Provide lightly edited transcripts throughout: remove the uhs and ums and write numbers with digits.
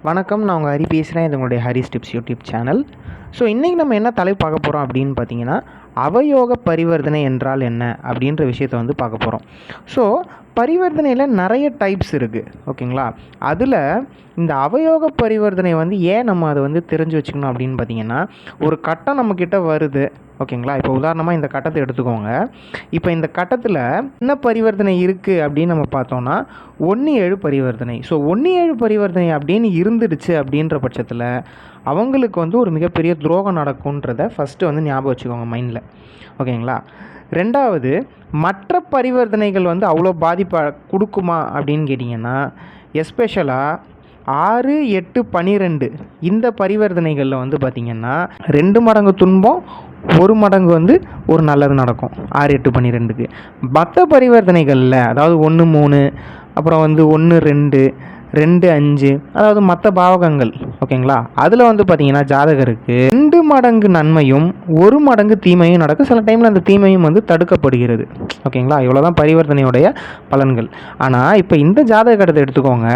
வணக்கம், நான் உங்கள் ஹரி பேசுகிறேன். இது உங்களுடைய Hari's tips YouTube channel. So இன்றைக்கி நம்ம என்ன தலைப்பு பார்க்க போகிறோம் அப்படின்னு பார்த்தீங்கன்னா, அவயோக பரிவர்த்தனை என்றால் என்ன அப்படின்ற விஷயத்தை வந்து பார்க்க போகிறோம். ஸோ பரிவர்த்தனையில் நிறைய டைப்ஸ் இருக்குது, ஓகேங்களா? அதில் இந்த அவயோக பரிவர்த்தனை வந்து ஏன் நம்ம அதை வந்து தெரிஞ்சு வச்சுக்கணும் அப்படின்னு பார்த்தீங்கன்னா, ஒரு கட்டம் நம்மக்கிட்ட வருது, ஓகேங்களா? இப்போ உதாரணமாக இந்த கட்டத்தை எடுத்துக்கோங்க. இப்போ இந்த கட்டத்தில் என்ன பரிவர்த்தனை இருக்குது அப்படின்னு நம்ம பார்த்தோன்னா 1-7 பரிவர்த்தனை. ஸோ 1-7 பரிவர்த்தனை அப்படின்னு இருந்துடுச்சு அப்படின்ற பட்சத்தில் அவங்களுக்கு வந்து ஒரு மிகப்பெரிய துரோகம் நடக்கும்ன்றதை ஃபஸ்ட்டு வந்து ஞாபகம் வச்சுக்கோங்க மைண்டில், ஓகேங்களா? ரெண்டாவது, மற்ற பரிவர்த்தனைகள் வந்து அவ்வளோ பாதிப்பை கொடுக்குமா அப்படின்னு கேட்டிங்கன்னா, எஸ்பெஷலாக 6, 8, 12 இந்த பரிவர்த்தனைகளில் வந்து பார்த்திங்கன்னா 2 மடங்கு துன்பம், 1 மடங்கு வந்து ஒரு நல்லது நடக்கும் 6, 8, 12க்கு. மற்ற பரிவர்த்தனைகளில் அதாவது 1, 3 அப்புறம் வந்து 1, 2, 2, 5 அதாவது மற்ற பாவகங்கள், ஓகேங்களா? அதில் வந்து பார்த்திங்கன்னா ஜாதகருக்கு 2 மடங்கு நன்மையும் 1 மடங்கு தீமையும் நடக்கும். சில டைமில் அந்த தீமையும் வந்து தடுக்கப்படுகிறது, ஓகேங்களா? இவ்வளோ தான் பரிவர்த்தனையுடைய பலன்கள். ஆனால் இப்போ இந்த ஜாதக கட்டத்தை எடுத்துக்கோங்க.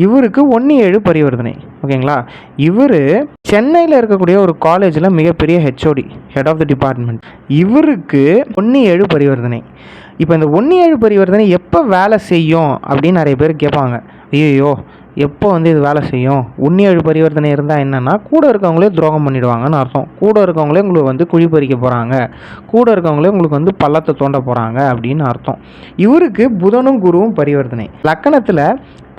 இவருக்கு 1-7 பரிவர்த்தனை, ஓகேங்களா? இவர் சென்னையில் இருக்கக்கூடிய ஒரு காலேஜில் மிகப்பெரிய HOD, head of the department. இவருக்கு 1-7 பரிவர்த்தனை. இப்போ இந்த 1-7 பரிவர்த்தனை எப்போ வேலை செய்யும் அப்படின்னு நிறைய பேர் கேட்பாங்க. ஐயோ, எப்போ வந்து இது வேலை செய்யும்? 1-7 பரிவர்த்தனை இருந்தால் என்னென்னா, கூட இருக்கவங்களே துரோகம் பண்ணிவிடுவாங்கன்னு அர்த்தம். கூட இருக்கவங்களே உங்களுக்கு வந்து குழி பறிக்க போகிறாங்க, கூட இருக்கவங்களே உங்களுக்கு வந்து பள்ளத்தை தோண்ட போகிறாங்க அப்படின்னு அர்த்தம். இவருக்கு புதனும் குருவும் பரிவர்த்தனை. லக்கணத்தில்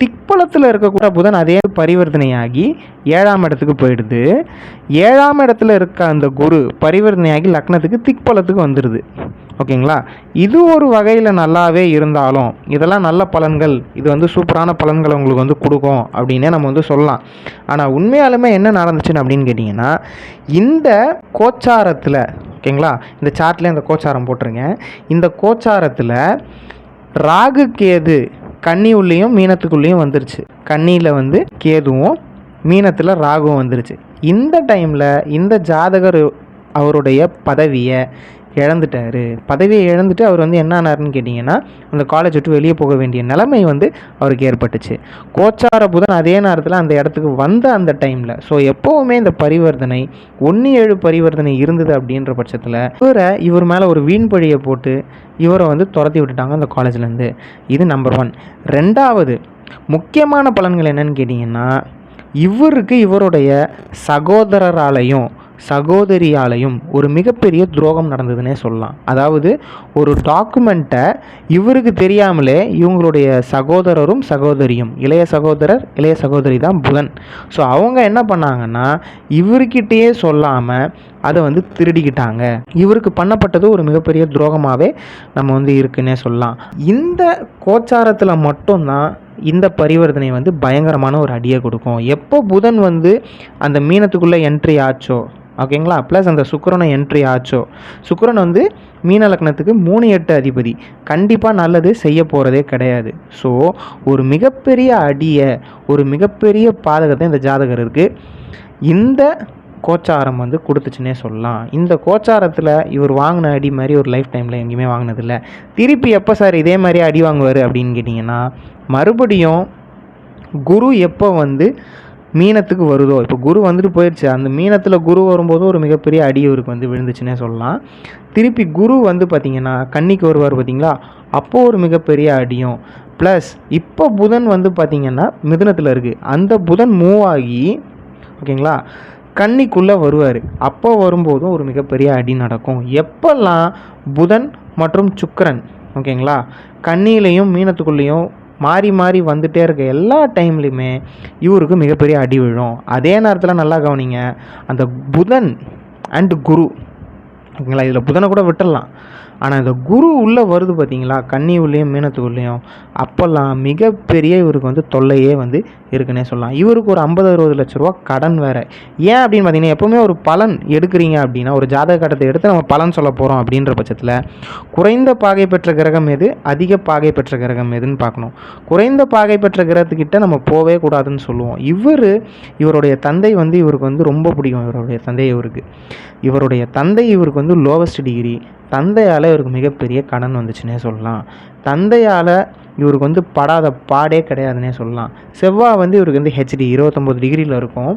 திக்பலத்தில் இருக்கக்கூடிய புதன் அதே பரிவர்த்தனையாகி 7ஆம் இடத்துக்கு போயிடுது. 7ஆம் இடத்துல இருக்க அந்த குரு பரிவர்த்தனையாகி லக்னத்துக்கு திக்பலத்துக்கு வந்துடுது, ஓகேங்களா? இது ஒரு வகையில் நல்லாவே இருந்தாலும் இதெல்லாம் நல்ல பலன்கள், இது வந்து சூப்பரான பலன்களை உங்களுக்கு வந்து கொடுக்கும் அப்படின்னே நம்ம வந்து சொல்லலாம். ஆனால் உண்மையாலுமே என்ன நடந்துச்சுன்னு அப்படின்னு கேட்டிங்கன்னா, இந்த கோச்சாரத்தில், ஓகேங்களா, இந்த சார்ட்லேயே இந்த கோச்சாரம் போட்டுருங்க. இந்த கோச்சாரத்தில் ராகு கேது கன்னி உள்ளேயும் மீனத்துக்குள்ளேயும் வந்துருச்சு. கன்னியில் வந்து கேதுவும் மீனத்தில் ராகுவும் வந்துருச்சு. இந்த டைமில் இந்த ஜாதகர் அவருடைய பதவியை இழந்துட்டார். பதவியை இழந்துட்டு அவர் வந்து என்ன ஆனார்னு கேட்டிங்கன்னா, அந்த காலேஜ் விட்டு வெளியே போக வேண்டிய நிலைமை வந்து அவருக்கு ஏற்பட்டுச்சு. கோச்சார புதன் அதே நேரத்தில் அந்த இடத்துக்கு வந்த அந்த டைமில். ஸோ எப்போவுமே இந்த பரிவர்த்தனை 1-7 பரிவர்த்தனை இருந்தது அப்படின்ற பட்சத்தில் இவர் மேலே ஒரு வீண் பழியை போட்டு இவரை வந்து துரத்தி விட்டுட்டாங்க அந்த காலேஜ்லேருந்து. இது நம்பர் 1. ரெண்டாவது முக்கியமான பலன்கள் என்னன்னு கேட்டிங்கன்னா, இவருக்கு இவருடைய சகோதரராலையும் சகோதரியாலையும் ஒரு மிகப்பெரிய துரோகம் நடந்ததுன்னே சொல்லலாம். அதாவது ஒரு டாக்குமெண்ட்டை இவருக்கு தெரியாமலே இவங்களுடைய சகோதரரும் சகோதரியும், இளைய சகோதரர் இளைய சகோதரி தான் புதன். ஸோ அவங்க என்ன பண்ணாங்கன்னா, இவர்கிட்டயே சொல்லாமல் அதை வந்து திருடிக்கிட்டாங்க. இவருக்கு பண்ணப்பட்டது ஒரு மிகப்பெரிய துரோகமாகவே நம்ம வந்து இருக்குன்னே சொல்லலாம். இந்த கோச்சாரத்தில் மட்டும்தான் இந்த பரிவர்த்தனை வந்து பயங்கரமான ஒரு அடியை கொடுக்கும். எப்போ புதன் வந்து அந்த மீனத்துக்குள்ளே என்ட்ரி ஆச்சோ, ஓகேங்களா, ப்ளஸ் அந்த சுக்கிரனை என்ட்ரி ஆச்சோ, சுக்கிரன் வந்து மீன லக்னத்துக்கு 3-8 அதிபதி, கண்டிப்பாக நல்லது செய்ய போகிறதே கிடையாது. ஸோ ஒரு மிகப்பெரிய அடியை, ஒரு மிகப்பெரிய பாதகத்தை இந்த ஜாதகருக்கு இந்த கோச்சாரம் வந்து கொடுத்துச்சுன்னே சொல்லலாம். இந்த கோச்சாரத்தில் இவர் வாங்கின அடி மாதிரி ஒரு லைஃப் டைமில் எங்கேயுமே வாங்கினதில்லை. திருப்பி எப்போ சார் இதே மாதிரி அடி வாங்குவார் அப்படின்னு கேட்டிங்கன்னா, மறுபடியும் குரு எப்போ வந்து மீனத்துக்கு வருதோ, இப்போ குரு வந்துட்டு போயிடுச்சு, அந்த மீனத்தில் குரு வரும்போது ஒரு மிகப்பெரிய அடி இவருக்கு வந்து விழுந்துச்சுன்னே சொல்லலாம். திருப்பி குரு வந்து பார்த்திங்கன்னா கன்னிக்கு வருவார் பார்த்திங்களா, அப்போது ஒரு மிகப்பெரிய அடியும், ப்ளஸ் இப்போ புதன் வந்து பார்த்திங்கன்னா மிதுனத்தில் இருக்குது, அந்த புதன் மூவ் ஆகி, ஓகேங்களா, கன்னிக்குள்ளே வருவார். அப்போ வரும்போதும் ஒரு மிகப்பெரிய அடி நடக்கும். எப்பெல்லாம் புதன் மற்றும் சுக்கிரன், ஓகேங்களா, கன்னியிலையும் மீனத்துக்குள்ளேயும் மாறி மாறி வந்துகிட்டே இருக்க எல்லா டைம்லையுமே இவருக்கு மிகப்பெரிய அடி விழும். அதே நேரத்தில் நல்லா கவனிங்க, அந்த புதன் அண்ட் குரு, ஓகேங்களா, இதில் புதனை கூட விட்டுடலாம், ஆனால் இந்த குரு உள்ளே வருது பார்த்தீங்களா, கன்னி உள்ளேயும் மீனத்துக்குள்ளேயும், அப்போல்லாம் மிகப்பெரிய இவருக்கு வந்து தொல்லையே வந்து இருக்குன்னே சொல்லலாம். இவருக்கு ஒரு 50-60 லட்ச ரூபா கடன் வேறு. ஏன் அப்படின்னு பார்த்தீங்கன்னா, எப்போவுமே ஒரு பலன் எடுக்கிறீங்க அப்படின்னா, ஒரு ஜாதக கட்டத்தை எடுத்து நம்ம பலன் சொல்ல போகிறோம் அப்படின்ற பட்சத்தில் குறைந்த பாகை பெற்ற கிரகம் எது, அதிக பாகை பெற்ற கிரகம் எதுன்னு பார்க்கணும். குறைந்த பாகை பெற்ற கிரகத்துக்கிட்ட நம்ம போகவே கூடாதுன்னு சொல்லுவோம். இவருடைய தந்தை வந்து இவருக்கு வந்து ரொம்ப பிடிக்கும். இவருடைய தந்தை இவருக்கு வந்து லோவஸ்ட் டிகிரி. தந்தையால் இவருக்கு மிகப்பெரிய கடன் வந்துச்சுன்னே சொல்லலாம். தந்தையால் இவருக்கு வந்து படாத பாடே கிடையாதுன்னே சொல்லலாம். செவ்வாய் வந்து இவருக்கு வந்து ஹெச்டி 29 டிகிரியில் இருக்கும்.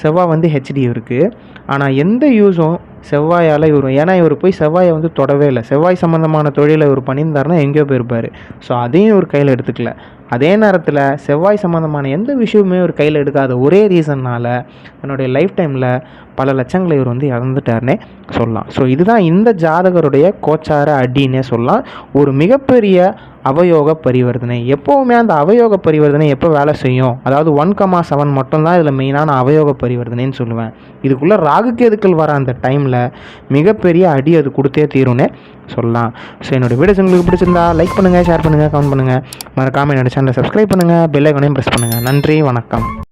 செவ்வாய் வந்து ஹெச்டி இருக்குது. ஆனால் எந்த யூஸும் செவ்வாயால் ஏன்னா இவர் போய் செவ்வாயை வந்து தொடவே இல்லை. செவ்வாய் சம்மந்தமான தொழிலை இவர் பண்ணியிருந்தாருன்னா எங்கேயோ போயிருப்பார். ஸோ அதையும் இவர் கையில் எடுத்துக்கல. அதே நேரத்தில் செவ்வாய் சம்மந்தமான எந்த விஷயமுமே இவர் கையில் எடுக்காத ஒரே ரீசன்னால் என்னுடைய லைஃப் டைமில் பல லட்சங்களை இவர் வந்து இழந்துட்டார்னே சொல்லலாம். ஸோ இதுதான் இந்த ஜாதகருடைய கோச்சார அடின்னே சொல்லலாம். ஒரு மிகப்பெரிய அவயோக பரிவர்த்தனை. எப்போவுமே அந்த அவயோக பரிவர்த்தனை எப்போ வேலை செய்யும், அதாவது 1,7 மட்டும்தான் இதில் மெயினான அவயோக பரிவர்த்தனைன்னு சொல்லுவேன். இதுக்குள்ளே ராகுகேதுக்கள் வர அந்த டைமில் மிகப்பெரிய அடி அது கொடுத்தே தீரும்னே சொல்லலாம். ஸோ என்னோடய வீடியோஸ் உங்களுக்கு பிடிச்சிருந்தா லைக் பண்ணுங்கள், ஷேர் பண்ணுங்கள், கமெண்ட் பண்ணுங்கள். மறக்காமல் என்னோட சேனலை சப்ஸ்கிரைப் பண்ணுங்கள், பெல் ஐகானையும் ப்ரெஸ் பண்ணுங்கள். நன்றி, வணக்கம்.